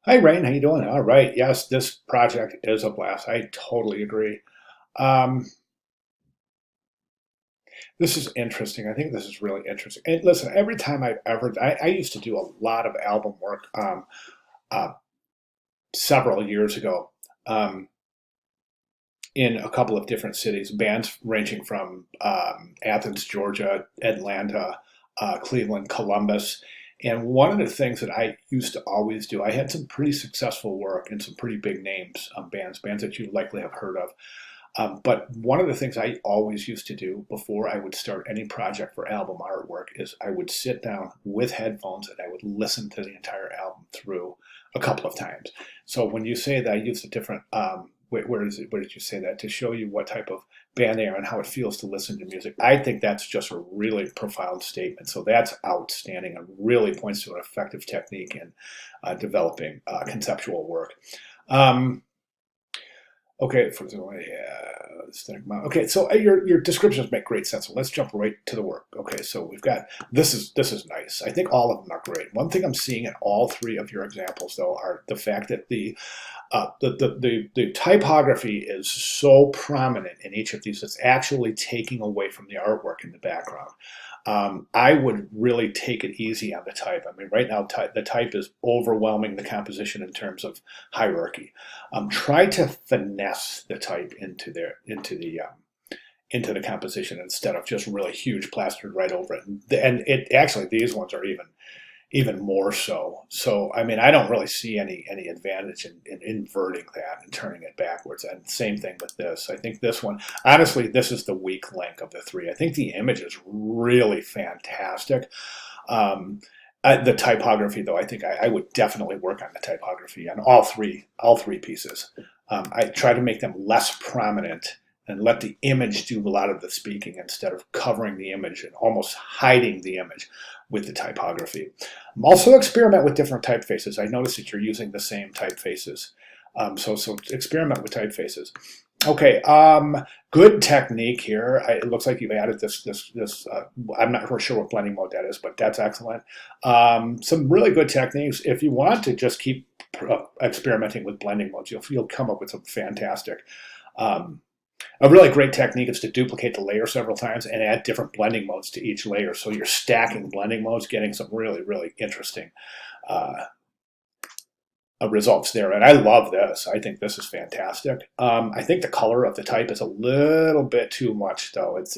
Hi, Rain. How you doing? All right. Yes, this project is a blast. I totally agree. Um, this is interesting. I think this is really interesting. And listen, every time I used to do a lot of album work uh, several years ago um, in a couple of different cities, bands ranging from Athens, Georgia, Atlanta, Cleveland, Columbus. And one of the things that I used to always do, I had some pretty successful work and some pretty big names, bands that you likely have heard of. But one of the things I always used to do before I would start any project for album artwork is I would sit down with headphones and I would listen to the entire album through a couple of times. So when you say that I use a different, where is it? Where did you say that? To show you what type of band they are and how it feels to listen to music. I think that's just a really profound statement. So that's outstanding and really points to an effective technique in developing conceptual work. Um, Okay, for example, yeah, aesthetic model. Okay, so your descriptions make great sense. So let's jump right to the work. Okay, so we've got this is nice. I think all of them are great. One thing I'm seeing in all three of your examples, though, are the fact that the typography is so prominent in each of these. It's actually taking away from the artwork in the background. I would really take it easy on the type. I mean, right now the type is overwhelming the composition in terms of hierarchy. Try to finesse the type into the composition instead of just really huge plastered right over it. And it actually these ones are even more so. So I mean, I don't really see any advantage in inverting that and turning it backwards. And same thing with this. I think this one, honestly, this is the weak link of the three. I think the image is really fantastic. Um, the typography, though, I think I would definitely work on the typography on all three pieces. I try to make them less prominent and let the image do a lot of the speaking instead of covering the image and almost hiding the image with the typography. Also experiment with different typefaces. I noticed that you're using the same typefaces. So experiment with typefaces. Okay, good technique here. It looks like you've added this. I'm not sure what blending mode that is, but that's excellent. Some really good techniques. If you want to just keep experimenting with blending modes, you'll come up with some fantastic. Um, a really great technique is to duplicate the layer several times and add different blending modes to each layer. So you're stacking blending modes, getting some really interesting uh, results there. And I love this. I think this is fantastic. I think the color of the type is a little bit too much, though. It's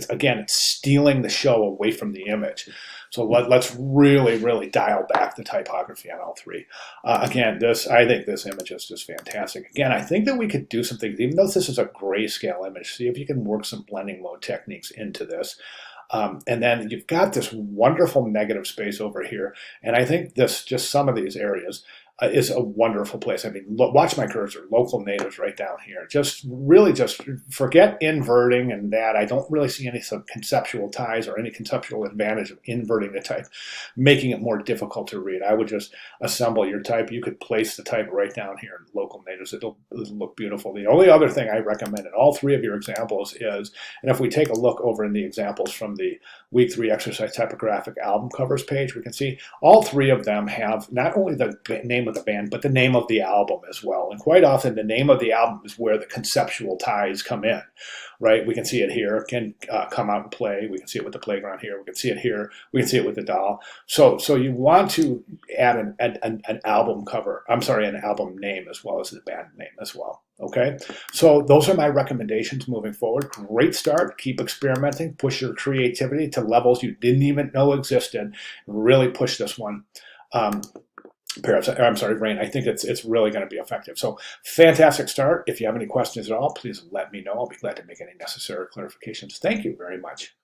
again, it's stealing the show away from the image. So let's really dial back the typography on all three. Again, I think this image is just fantastic. Again, I think that we could do some things, even though this is a grayscale image, see if you can work some blending mode techniques into this. And then you've got this wonderful negative space over here. And I think just some of these areas is a wonderful place. I mean, watch my cursor, local natives right down here. Just forget inverting and that. I don't really see any sort of conceptual ties or any conceptual advantage of inverting the type, making it more difficult to read. I would just assemble your type. You could place the type right down here in local natives. It'll look beautiful. The only other thing I recommend in all three of your examples is, and if we take a look over in the examples from the week 3 exercise typographic album covers page, we can see all three of them have not only the name of the band, but the name of the album as well. And quite often the name of the album is where the conceptual ties come in, right? We can see it here, can come out and play. We can see it with the playground here. We can see it here. We can see it with the doll. So you want to add an album cover, I'm sorry, an album name as well as the band name as well. Okay, so those are my recommendations moving forward. Great start. Keep experimenting. Push your creativity to levels you didn't even know existed. Really push this one. I'm sorry, Rain. I think it's really going to be effective. So fantastic start. If you have any questions at all, please let me know. I'll be glad to make any necessary clarifications. Thank you very much.